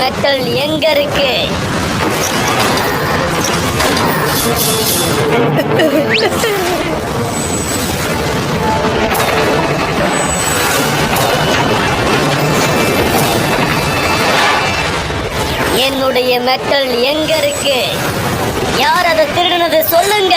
Metal எங்க இருக்கு? என்னுடைய மெட்டல் எங்க இருக்கு? யார் அதை திருடுனது சொல்லுங்க.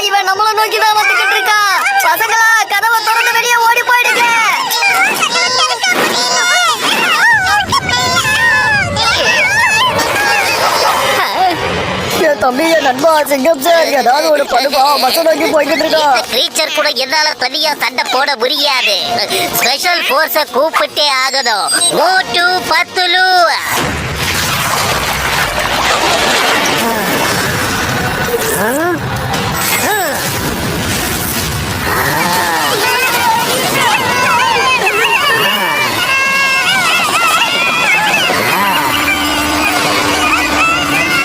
இவன் நம்மள நோக்கிதான் வந்துகிட்டு இருக்கா. பசங்களா, கதவை திறந்து வெளியே ஓடி போயிடுங்க. தம்பி, என் நண்பா சிங்கம் சார் ஏதாவது ஒரு பண்ணுவா. பச நோக்கி போய்கிட்டு இருக்கா. கிரீச்சர் கூட என்னால தனியா சண்டை போட முடியாது. ஸ்பெஷல் போர்ஸ கூப்பிட்டே ஆகணும். மோட்டு பத்துலு